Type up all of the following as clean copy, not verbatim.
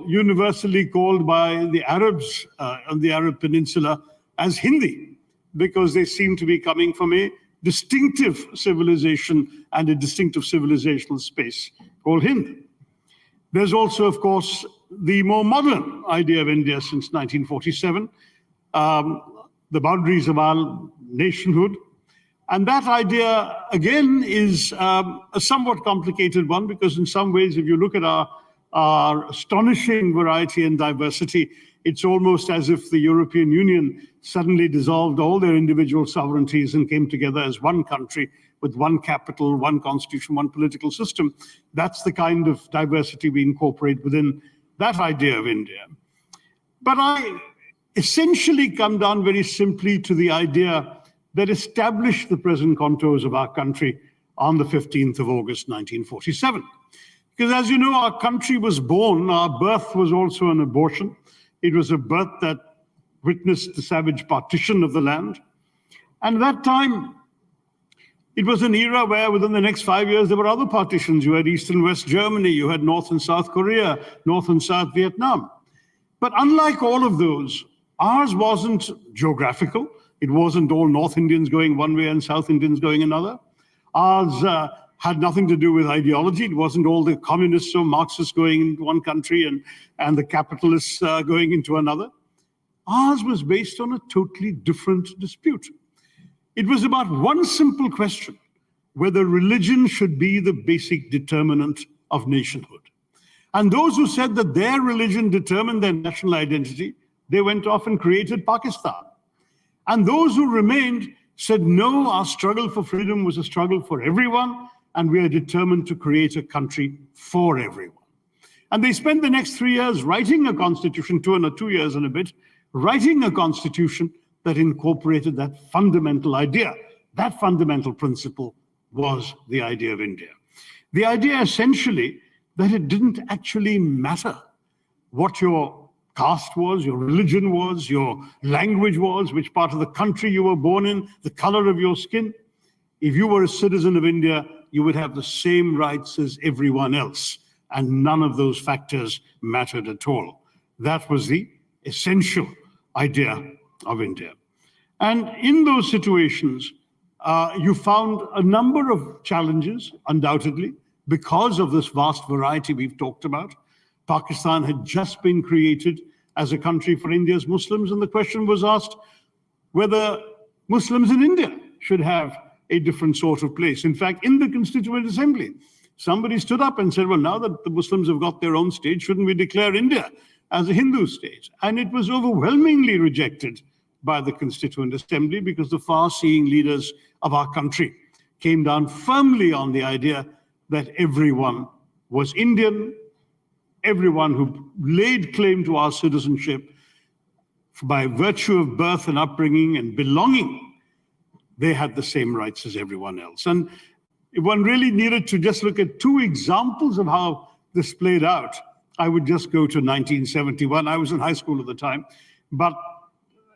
universally called by the Arabs on the Arab Peninsula as Hindi, because they seem to be coming from a distinctive civilization and a distinctive civilizational space called Hind. There's also, of course, the more modern idea of India since 1947, the boundaries of our nationhood. And that idea, again, is a somewhat complicated one, because in some ways, if you look at our astonishing variety and diversity, it's almost as if the European Union suddenly dissolved all their individual sovereignties and came together as one country with one capital, one constitution, one political system. That's the kind of diversity we incorporate within that idea of India. But I essentially come down very simply to the idea that established the present contours of our country on the 15th of August, 1947. Because as you know, our country was born, our birth was also an abortion. It was a birth that witnessed the savage partition of the land. And at that time, it was an era where within the next 5 years, there were other partitions. You had East and West Germany, you had North and South Korea, North and South Vietnam. But unlike all of those, ours wasn't geographical. It wasn't all North Indians going one way and South Indians going another. Ours had nothing to do with ideology. It wasn't all the communists or Marxists going into one country and the capitalists going into another. Ours was based on a totally different dispute. It was about one simple question: whether religion should be the basic determinant of nationhood. And those who said that their religion determined their national identity, they went off and created Pakistan. And those who remained said, no, our struggle for freedom was a struggle for everyone, and we are determined to create a country for everyone. And they spent the next 3 years writing a constitution, 2 years and a bit, writing a constitution that incorporated that fundamental idea. That fundamental principle was the idea of India. The idea essentially that it didn't actually matter what your caste was, your religion was, your language was, which part of the country you were born in, the color of your skin. If you were a citizen of India, you would have the same rights as everyone else, and none of those factors mattered at all. That was the essential idea of India. And in those situations, you found a number of challenges, undoubtedly, because of this vast variety we've talked about. Pakistan had just been created as a country for India's Muslims, and the question was asked whether Muslims in India should have a different sort of place. In fact, in the Constituent Assembly, somebody stood up and said, well, now that the Muslims have got their own state, shouldn't we declare India as a Hindu state? And it was overwhelmingly rejected by the Constituent Assembly, because the far-seeing leaders of our country came down firmly on the idea that everyone was Indian, everyone who laid claim to our citizenship by virtue of birth and upbringing and belonging, they had the same rights as everyone else. And if one really needed to just look at two examples of how this played out, I would just go to 1971. I was in high school at the time, but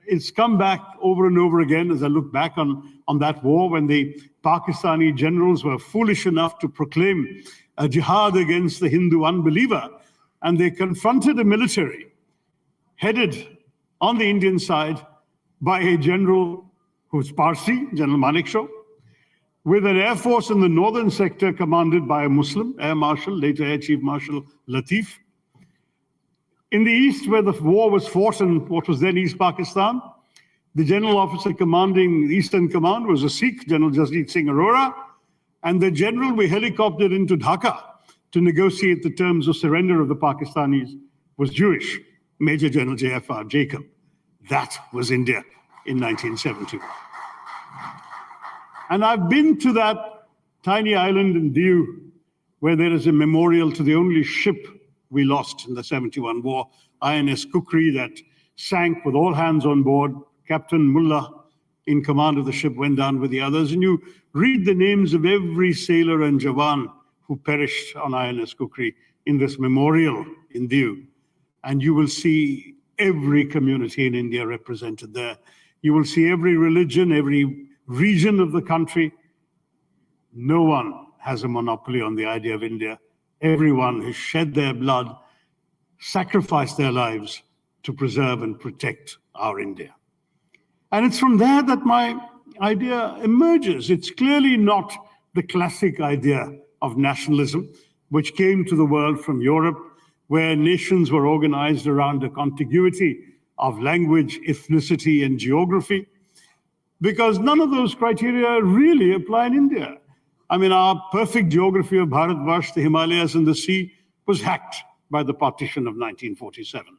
it's come back over and over again as I look back on that war, when the Pakistani generals were foolish enough to proclaim a jihad against the Hindu unbeliever, and they confronted a military headed on the Indian side by a general who's Parsi, General Manekshaw, with an air force in the northern sector commanded by a Muslim, Air Marshal, later Air Chief Marshal Latif. In the east, where the war was fought in what was then East Pakistan, the general officer commanding the Eastern Command was a Sikh, General Jasdeep Singh Arora, and the general we helicoptered into Dhaka to negotiate the terms of surrender of the Pakistanis was Jewish, Major General J.F.R. Jacob. That was India in 1970. And I've been to that tiny island in Diu, where there is a memorial to the only ship we lost in the 71 war, INS Kukri, that sank with all hands on board. Captain Mullah, in command of the ship, went down with the others. And you read the names of every sailor and Jawan who perished on INS Kukri in this memorial in Diu. And you will see every community in India represented there. You will see every religion, every region of the country. No one has a monopoly on the idea of India. Everyone has shed their blood sacrificed their lives to preserve and protect our India. And it's from there that my idea emerges. It's clearly not the classic idea of nationalism, which came to the world from Europe, where nations were organized around a contiguity of language, ethnicity, and geography, because none of those criteria really apply in India. I mean, our perfect geography of Bharatvarsh, the Himalayas and the sea, was hacked by the partition of 1947.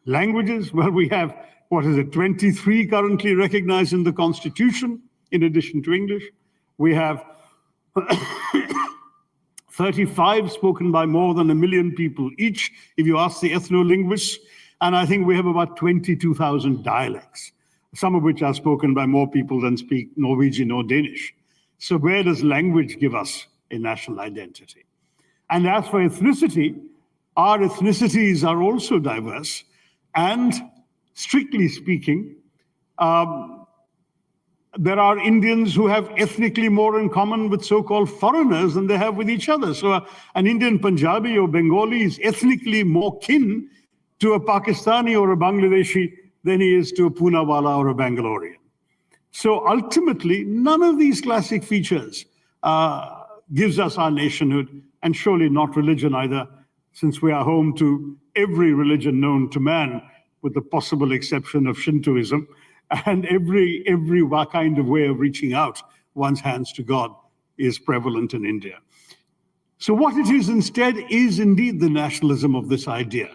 Languages, well, we have, 23 currently recognized in the Constitution, in addition to English. We have 35 spoken by more than 1 million people each, if you ask the ethno-linguists. And I think we have about 22,000 dialects, some of which are spoken by more people than speak Norwegian or Danish. So where does language give us a national identity? And as for ethnicity, our ethnicities are also diverse. And strictly speaking, there are Indians who have ethnically more in common with so-called foreigners than they have with each other. So an Indian Punjabi or Bengali is ethnically more kin to a Pakistani or a Bangladeshi than he is to a Poonawala or a Bangalorean. So ultimately, none of these classic features gives us our nationhood, and surely not religion either, since we are home to every religion known to man, with the possible exception of Shintoism, and every kind of way of reaching out one's hands to God is prevalent in India. So what it is instead is indeed the nationalism of this idea.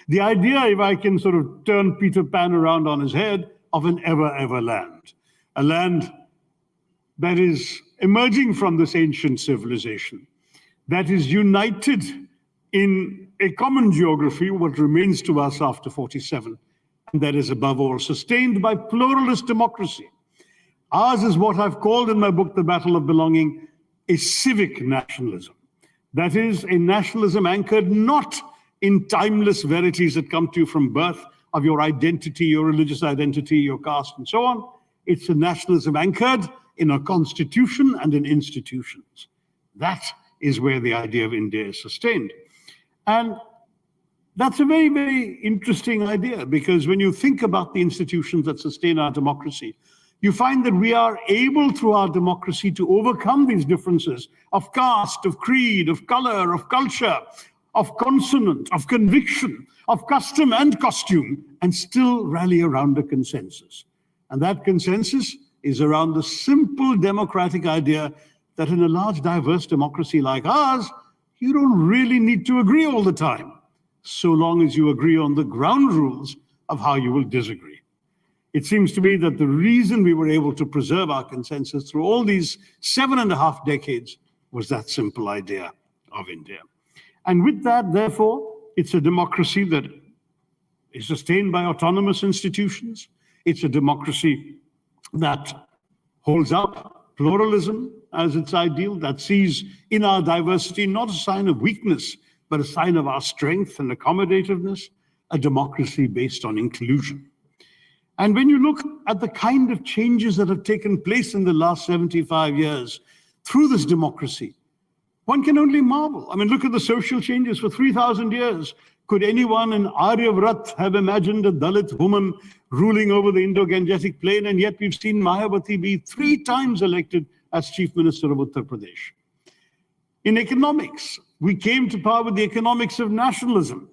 The idea, if I can sort of turn Peter Pan around on his head, of an ever land. A land that is emerging from this ancient civilization, that is united in a common geography, what remains to us after 47, and that is above all sustained by pluralist democracy. Ours is what I've called in my book, The Battle of Belonging, a civic nationalism. That is a nationalism anchored not in timeless verities that come to you from birth of your identity, your religious identity, your caste, and so on. It's a nationalism anchored in a constitution and in institutions. That is where the idea of India is sustained. And that's a very, very interesting idea, because when you think about the institutions that sustain our democracy, you find that we are able through our democracy to overcome these differences of caste, of creed, of color, of culture, of consonant, of conviction, of custom and costume, and still rally around a consensus. And that consensus is around the simple democratic idea that in a large, diverse democracy like ours, you don't really need to agree all the time, so long as you agree on the ground rules of how you will disagree. It seems to me that the reason we were able to preserve our consensus through all these 7.5 decades was that simple idea of India. And with that, therefore, it's a democracy that is sustained by autonomous institutions. It's a democracy that holds up pluralism as its ideal, that sees in our diversity not a sign of weakness, but a sign of our strength and accommodativeness, a democracy based on inclusion. And when you look at the kind of changes that have taken place in the last 75 years through this democracy, one can only marvel. I mean, look at the social changes for 3,000 years. Could anyone in Aryavrat have imagined a Dalit woman ruling over the Indo-Gangetic plain? And yet we've seen Mayawati be 3 times elected as Chief Minister of Uttar Pradesh. In economics, we came to power with the economics of nationalism,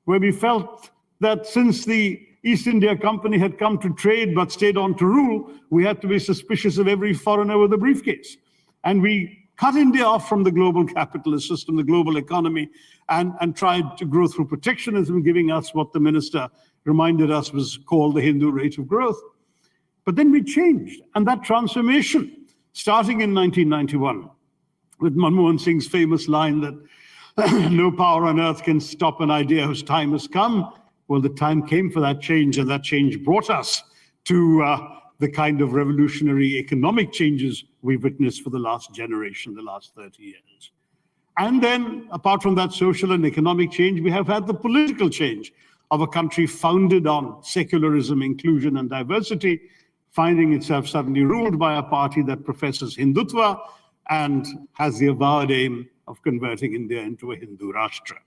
where we felt that since the East India Company had come to trade but stayed on to rule, we had to be suspicious of every foreigner with a briefcase. And we cut India off from the global capitalist system, the global economy, and tried to grow through protectionism, giving us what the minister reminded us was called the Hindu rate of growth. But then we changed, and that transformation, starting in 1991, with Manmohan Singh's famous line that no power on earth can stop an idea whose time has come. Well, the time came for that change, and that change brought us to the kind of revolutionary economic changes we've witnessed for the last generation, the last 30 years. And then, apart from that social and economic change, we have had the political change of a country founded on secularism, inclusion, and diversity, finding itself suddenly ruled by a party that professes Hindutva and has the avowed aim of converting India into a Hindu Rashtra.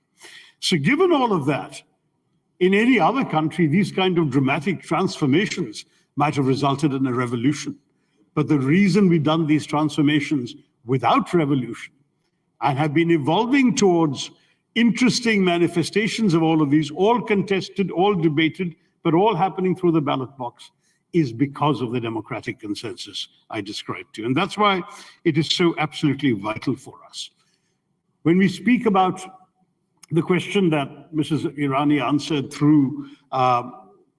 So given all of that, in any other country, these kind of dramatic transformations might have resulted in a revolution. But the reason we've done these transformations without revolution and have been evolving towards interesting manifestations of all of these, all contested, all debated, but all happening through the ballot box, is because of the democratic consensus I described to you. And that's why it is so absolutely vital for us. When we speak about the question that Mrs. Irani answered through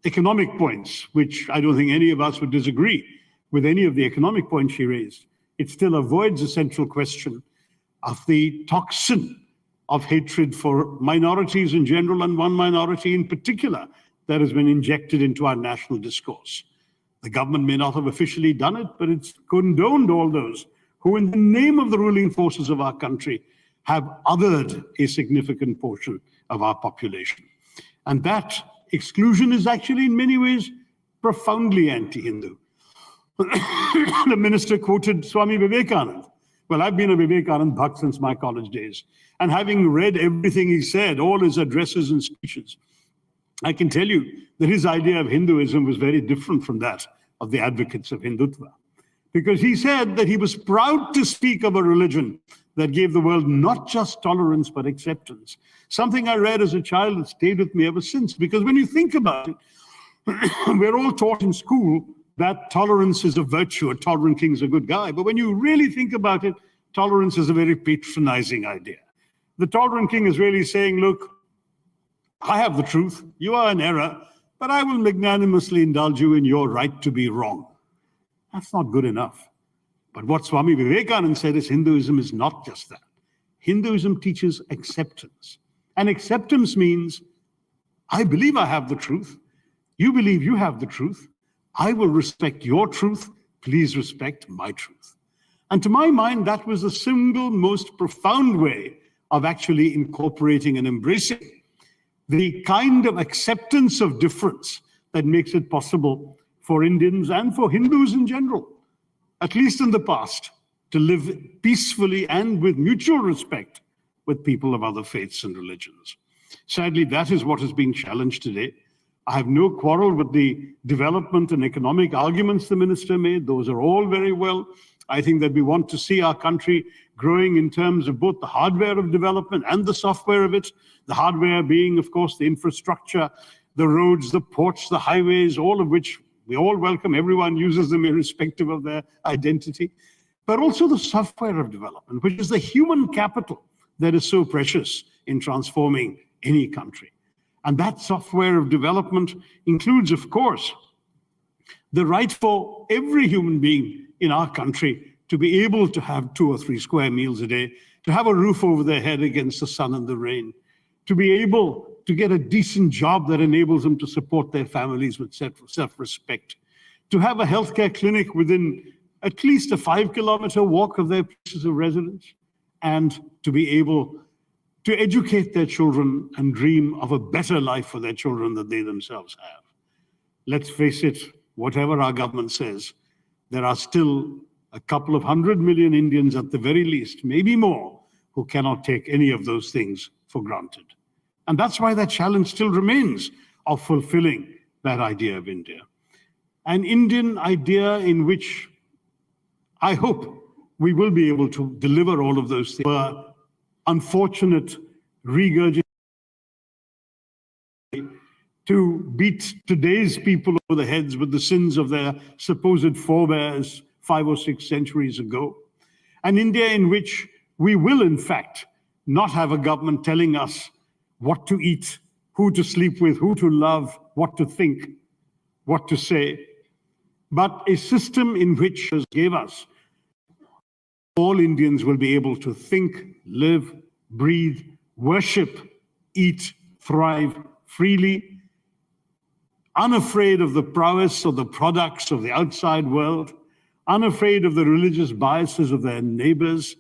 economic points, which I don't think any of us would disagree with any of the economic points she raised, it still avoids the central question of the toxin of hatred for minorities in general and one minority in particular that has been injected into our national discourse. The government may not have officially done it, but it's condoned all those who, in the name of the ruling forces of our country, have othered a significant portion of our population. And that exclusion is actually in many ways profoundly anti-Hindu. The minister quoted Swami Vivekananda. Well, I've been a Vivekananda bhakt since my college days. And having read everything he said, all his addresses and speeches, I can tell you that his idea of Hinduism was very different from that of the advocates of Hindutva. Because he said that he was proud to speak of a religion that gave the world not just tolerance, but acceptance. Something I read as a child that stayed with me ever since. Because when you think about it, we're all taught in school that tolerance is a virtue, a tolerant king is a good guy. But when you really think about it, tolerance is a very patronizing idea. The tolerant king is really saying, look, I have the truth, you are in error, but I will magnanimously indulge you in your right to be wrong. That's not good enough. But what Swami Vivekananda said is Hinduism is not just that. Hinduism teaches acceptance. And acceptance means, I believe I have the truth. You believe you have the truth. I will respect your truth. Please respect my truth. And to my mind, that was the single most profound way of actually incorporating and embracing the kind of acceptance of difference that makes it possible for Indians and for Hindus in general, at least in the past, to live peacefully and with mutual respect with people of other faiths and religions. Sadly, that is what is being challenged today. I have no quarrel with the development and economic arguments the minister made. Those are all very well. I think that we want to see our country growing in terms of both the hardware of development and the software of it. The hardware being, of course, the infrastructure, the roads, the ports, the highways, all of which we all welcome. Everyone uses them irrespective of their identity. But also the software of development, which is the human capital that is so precious in transforming any country. And that software of development includes, of course, the right for every human being in our country to be able to have 2 or 3 square meals a day, to have a roof over their head against the sun and the rain, to be able to get a decent job that enables them to support their families with self-respect, to have a healthcare clinic within at least a 5-kilometer walk of their places of residence, and to be able to educate their children and dream of a better life for their children than they themselves have. Let's face it, whatever our government says, there are still a couple of 100 million Indians at the very least, maybe more, who cannot take any of those things for granted. And that's why that challenge still remains of fulfilling that idea of India. An Indian idea in which I hope we will be able to deliver all of those things. Unfortunate regurgitation to beat today's people over the heads with the sins of their supposed forebears 5 or 6 centuries ago. An India in which we will, in fact, not have a government telling us what to eat, who to sleep with, who to love, what to think, what to say, but a system in which gave us all Indians will be able to think, live, breathe, worship, eat, thrive freely, unafraid of the prowess or the products of the outside world, unafraid of the religious biases of their neighbors,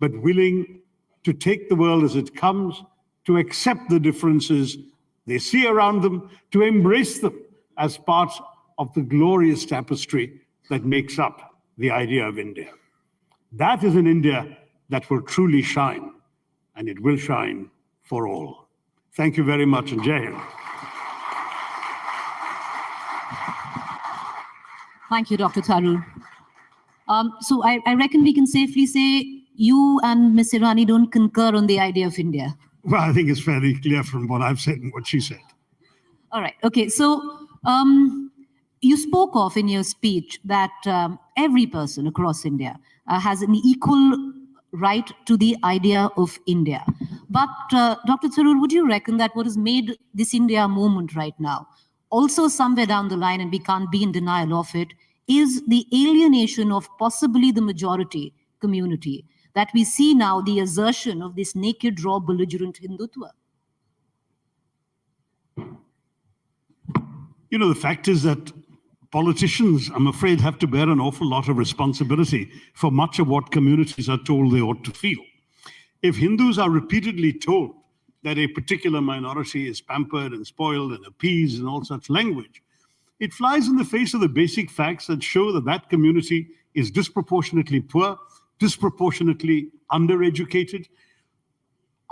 but willing to take the world as it comes, to accept the differences they see around them, to embrace them as part of the glorious tapestry that makes up the idea of India. That is an India that will truly shine, and it will shine for all. Thank you very much, and Jai Hind. Thank you, Dr. Tharoor. So I reckon we can safely say you and Ms. Irani don't concur on the idea of India. Well, I think it's fairly clear from what I've said and what she said. All right. Okay. So you spoke of in your speech that every person across India has an equal right to the idea of India. But Dr. Tharoor, would you reckon that what has made this India movement right now, also somewhere down the line, and we can't be in denial of it, is the alienation of possibly the majority community, that we see now the assertion of this naked, raw, belligerent Hindutva? You know, the fact is that politicians, I'm afraid, have to bear an awful lot of responsibility for much of what communities are told they ought to feel. If Hindus are repeatedly told that a particular minority is pampered and spoiled and appeased and all such language, it flies in the face of the basic facts that show that that community is disproportionately poor, disproportionately undereducated,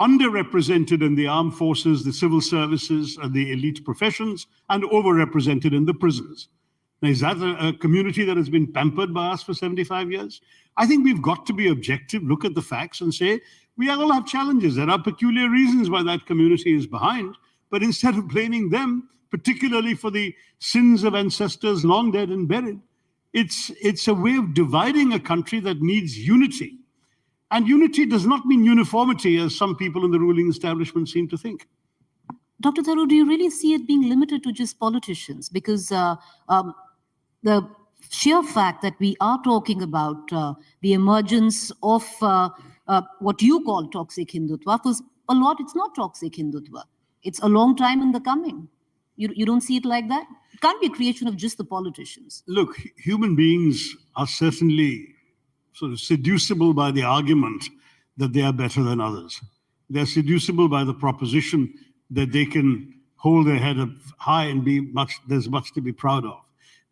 underrepresented in the armed forces, the civil services, and the elite professions, and overrepresented in the prisons. Now, is that a community that has been pampered by us for 75 years? I think we've got to be objective, look at the facts and say, we all have challenges. There are peculiar reasons why that community is behind, but instead of blaming them, particularly for the sins of ancestors long dead and buried, it's a way of dividing a country that needs unity. And unity does not mean uniformity, as some people in the ruling establishment seem to think. Dr. Tharoor, do you really see it being limited to just politicians? Because the sheer fact that we are talking about the emergence of what you call toxic Hindutva, for a lot, it's not toxic Hindutva. It's a long time in the coming. You don't see it like that? It can't be a creation of just the politicians. Look, human beings are certainly sort of seducible by the argument that they are better than others. They're seducible by the proposition that they can hold their head up high and there's much to be proud of.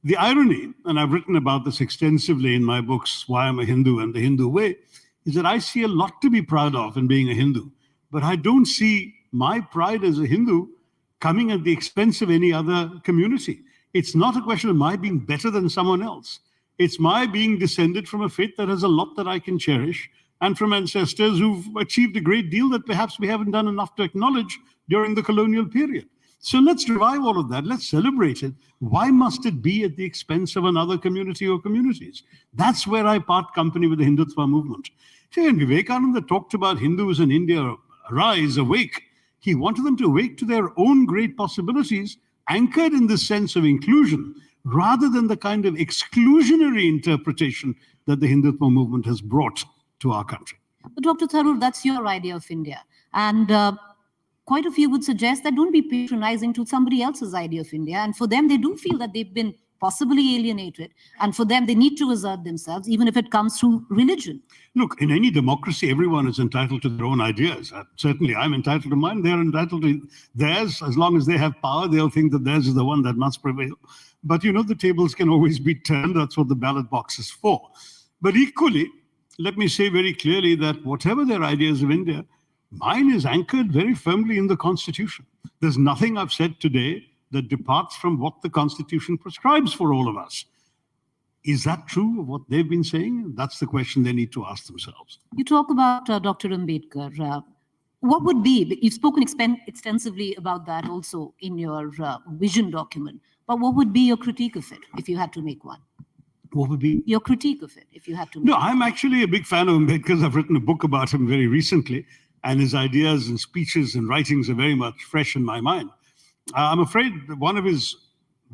The irony, and I've written about this extensively in my books, Why I'm a Hindu and the Hindu Way, is that I see a lot to be proud of in being a Hindu, but I don't see my pride as a Hindu coming at the expense of any other community. It's not a question of my being better than someone else. It's my being descended from a faith that has a lot that I can cherish, and from ancestors who've achieved a great deal that perhaps we haven't done enough to acknowledge during the colonial period. So let's revive all of that. Let's celebrate it. Why must it be at the expense of another community or communities? That's where I part company with the Hindutva movement. See, when Vivekananda talked about Hindus in India, arise, awake, he wanted them to awake to their own great possibilities, anchored in the sense of inclusion, rather than the kind of exclusionary interpretation that the Hindutva movement has brought to our country. But Dr. Tharoor, that's your idea of India. And quite a few would suggest that don't be patronizing to somebody else's idea of India. And for them, they do feel that they've been possibly alienated. And for them, they need to assert themselves, even if it comes through religion. Look, in any democracy, everyone is entitled to their own ideas. Certainly, I'm entitled to mine. They're entitled to theirs. As long as they have power, they'll think that theirs is the one that must prevail. But, you know, the tables can always be turned. That's what the ballot box is for. But equally, let me say very clearly that whatever their ideas of India, mine is anchored very firmly in the Constitution. There's nothing I've said today that departs from what the Constitution prescribes for all of us. Is that true of what they've been saying? That's the question they need to ask themselves. You talk about Dr. Ambedkar. What would be, you've spoken extensively about that also in your vision document, but what would be your critique of it if you had to make one? What would be? Your critique of it if you had to make No, I'm actually a big fan of Ambedkar because I've written a book about him very recently, and his ideas and speeches and writings are very much fresh in my mind. I'm afraid that one of his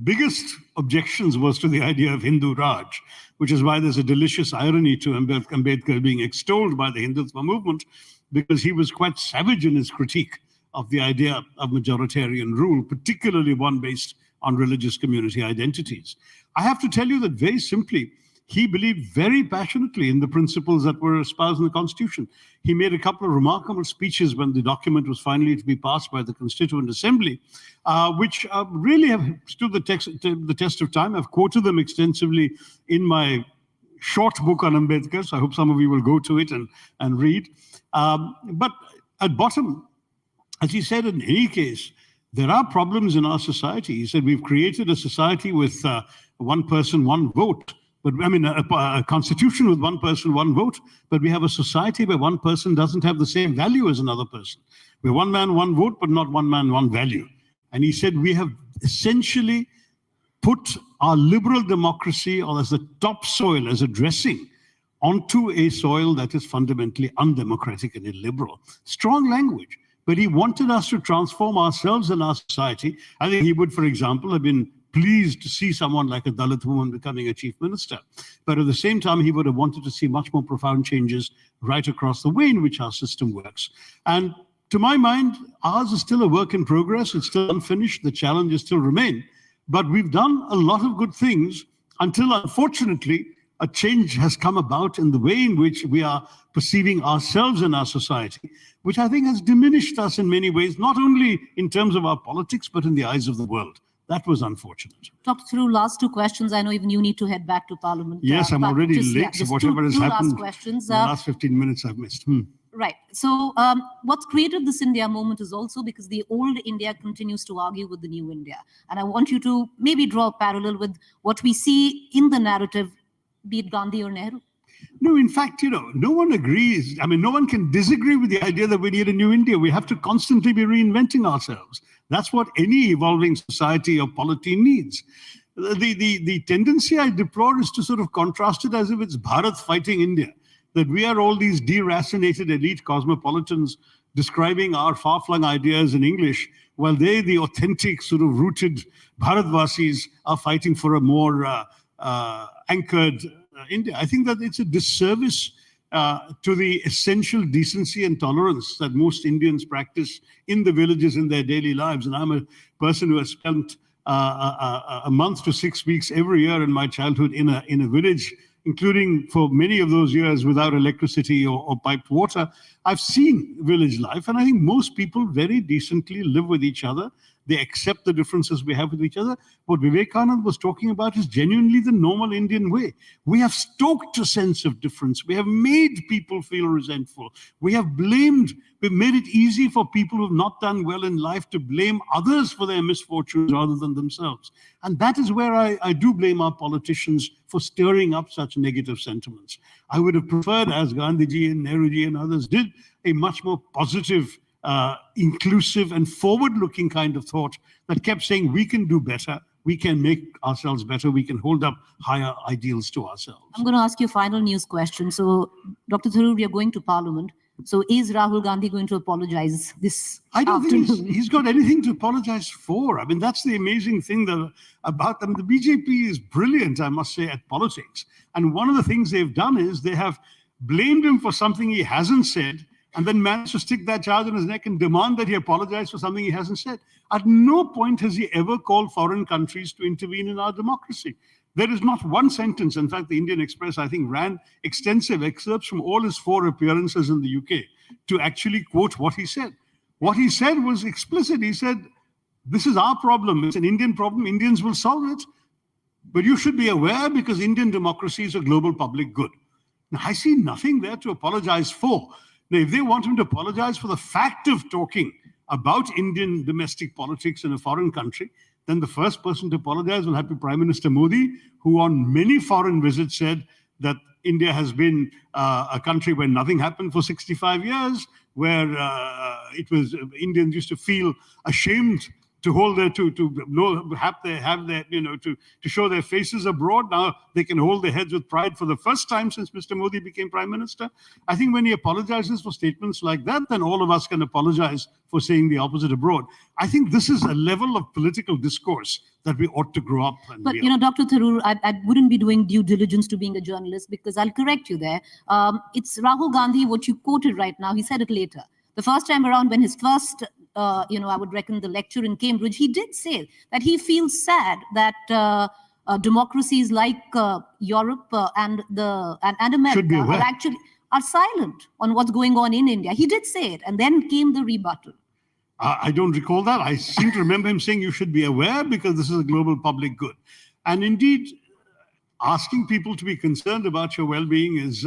biggest objections was to the idea of Hindu Raj, which is why there's a delicious irony to Ambedkar being extolled by the Hindutva movement, because he was quite savage in his critique of the idea of majoritarian rule, particularly one based on religious community identities. I have to tell you that very simply, he believed very passionately in the principles that were espoused in the Constitution. He made a couple of remarkable speeches when the document was finally to be passed by the Constituent Assembly, which really have stood the test of time. I've quoted them extensively in my short book on Ambedkar, so I hope some of you will go to it and read. But at bottom, as he said, in any case, there are problems in our society. He said, we've created a society with one person, one vote. But I mean, a constitution with one person, one vote. But we have a society where one person doesn't have the same value as another person. We're one man, one vote, but not one man, one value. And he said, we have essentially put our liberal democracy or as the topsoil, as a dressing, onto a soil that is fundamentally undemocratic and illiberal. Strong language. But he wanted us to transform ourselves and our society. I think he would, for example, have been pleased to see someone like a Dalit woman becoming a chief minister. But at the same time, he would have wanted to see much more profound changes right across the way in which our system works. And to my mind, ours is still a work in progress. It's still unfinished. The challenges still remain. But we've done a lot of good things until, unfortunately, a change has come about in the way in which we are perceiving ourselves and our society, which I think has diminished us in many ways, not only in terms of our politics, but in the eyes of the world. That was unfortunate. Dr. Tharoor, last two questions. I know even you need to head back to Parliament. Yes, I'm already late. So whatever has happened, last questions. The last 15 minutes I've missed. Right. So what's created this India moment is also because the old India continues to argue with the new India. And I want you to maybe draw a parallel with what we see in the narrative, be it Gandhi or Nehru. No, in fact, no one agrees. I mean, no one can disagree with the idea that we need a new India. We have to constantly be reinventing ourselves. That's what any evolving society or polity needs. The tendency I deplore is to sort of contrast it as if it's Bharat fighting India, that we are all these deracinated elite cosmopolitans describing our far-flung ideas in English, while they, the authentic sort of rooted Bharatvasis, are fighting for a more anchored India. I think that it's a disservice to the essential decency and tolerance that most Indians practice in the villages in their daily lives. And I'm a person who has spent a month to 6 weeks every year in my childhood in a village, including for many of those years without electricity or piped water. I've seen village life, and I think most people very decently live with each other. They accept the differences we have with each other. What Vivekananda was talking about is genuinely the normal Indian way. We have stoked a sense of difference. We have made people feel resentful. We have blamed, we've made it easy for people who have not done well in life to blame others for their misfortunes rather than themselves. And that is where I do blame our politicians for stirring up such negative sentiments. I would have preferred, as Gandhiji and Nehruji and others did, a much more positive, inclusive and forward-looking kind of thought that kept saying we can do better, we can make ourselves better, we can hold up higher ideals to ourselves. I'm going to ask you a final news question. So, Dr. Tharoor, we are going to Parliament. So is Rahul Gandhi going to apologize this I don't afternoon? think he's got anything to apologize for. I mean, that's the amazing thing about them. The BJP is brilliant, I must say, at politics. And one of the things they've done is they have blamed him for something he hasn't said, and then managed to stick that charge on his neck and demand that he apologize for something he hasn't said. At no point has he ever called foreign countries to intervene in our democracy. There is not one sentence. In fact, the Indian Express, I think, ran extensive excerpts from all his 4 appearances in the UK to actually quote what he said. What he said was explicit. He said, this is our problem. It's an Indian problem. Indians will solve it. But you should be aware because Indian democracy is a global public good. Now, I see nothing there to apologize for. Now, if they want him to apologize for the fact of talking about Indian domestic politics in a foreign country, then the first person to apologize will have to be Prime Minister Modi, who on many foreign visits said that India has been a country where nothing happened for 65 years, where Indians used to feel ashamed to hold their to show their faces abroad. Now they can hold their heads with pride for the first time since Mr. Modi became Prime Minister. I think when he apologizes for statements like that, then all of us can apologize for saying the opposite abroad. I think this is a level of political discourse that we ought to grow up. But Dr. Tharoor, I wouldn't be doing due diligence to being a journalist, because I'll correct you there. It's Rahul Gandhi, what you quoted right now. He said it later. The first time around, when his first I would reckon the lecture in Cambridge, he did say that he feels sad that democracies like Europe and America are silent on what's going on in India. He did say it, and then came the rebuttal. I don't recall that. I seem to remember him saying you should be aware because this is a global public good. And indeed, asking people to be concerned about your well-being is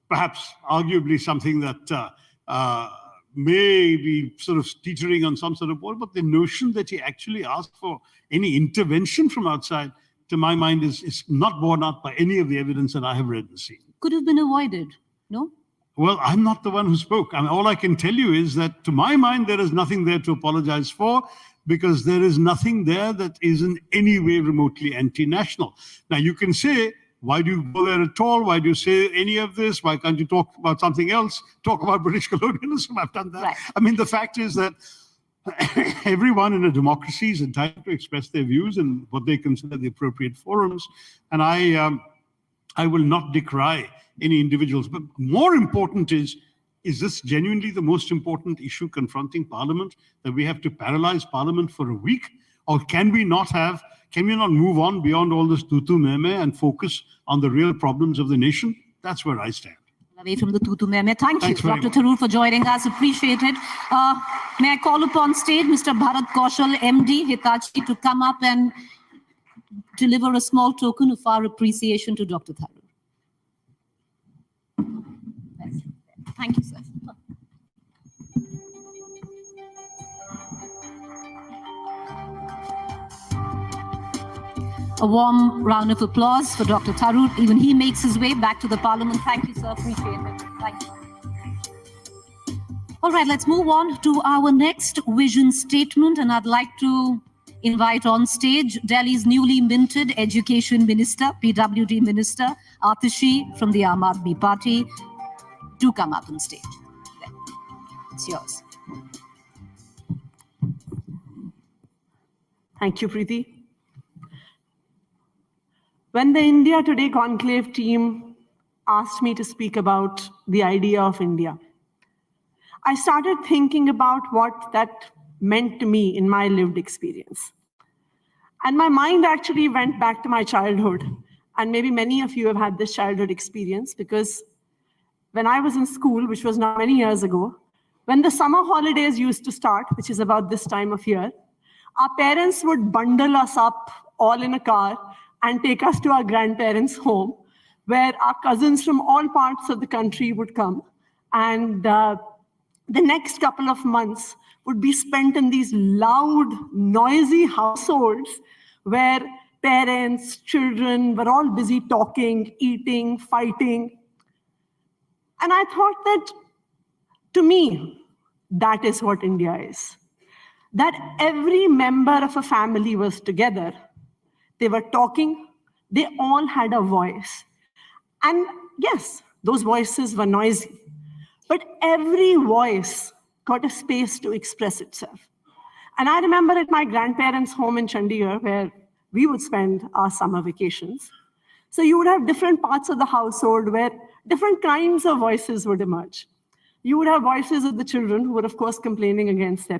perhaps arguably something that may be sort of teetering on some sort of wall, but the notion that he actually asked for any intervention from outside, to my mind, is not borne out by any of the evidence that I have read and seen. Could have been avoided, no? Well, I'm not the one who spoke. I mean, all I can tell you is that, to my mind, there is nothing there to apologize for, because there is nothing there that is in any way remotely anti-national. Now, you can say, why do you go there at all? Why do you say any of this? Why can't you talk about something else? Talk about British colonialism. I've done that. Right. I mean, the fact is that everyone in a democracy is entitled to express their views in what they consider the appropriate forums. And I will not decry any individuals. But more important is this genuinely the most important issue confronting Parliament, that we have to paralyze Parliament for a week? Or can we not move on beyond all this tutu meme and focus on the real problems of the nation? That's where I stand. Away from the tutu meme. Thank you, Thanks very Dr. Tharoor, for joining us. Appreciate it. May I call upon stage Mr. Bharat Kaushal, MD, Hitachi, to come up and deliver a small token of our appreciation to Dr. Tharoor. Thank you, sir. A warm round of applause for Dr. Tharoor. Even he makes his way back to the Parliament. Thank you, sir. Appreciate it. Thank you. All right, let's move on to our next vision statement. And I'd like to invite on stage Delhi's newly minted Education Minister, PWD Minister, Atishi from the Aam Aadmi Party. Do come up on stage. It's yours. Thank you, Preeti. When the India Today Conclave team asked me to speak about the idea of India, I started thinking about what that meant to me in my lived experience. And my mind actually went back to my childhood. And maybe many of you have had this childhood experience, because when I was in school, which was not many years ago, when the summer holidays used to start, which is about this time of year, our parents would bundle us up all in a car and take us to our grandparents' home, where our cousins from all parts of the country would come. And the next couple of months would be spent in these loud, noisy households where parents, children were all busy talking, eating, fighting. And I thought that, to me, that is what India is. That every member of a family was together. They were talking. They all had a voice. And yes, those voices were noisy. But every voice got a space to express itself. And I remember at my grandparents' home in Chandigarh, where we would spend our summer vacations. So you would have different parts of the household where different kinds of voices would emerge. You would have voices of the children who were, of course, complaining against their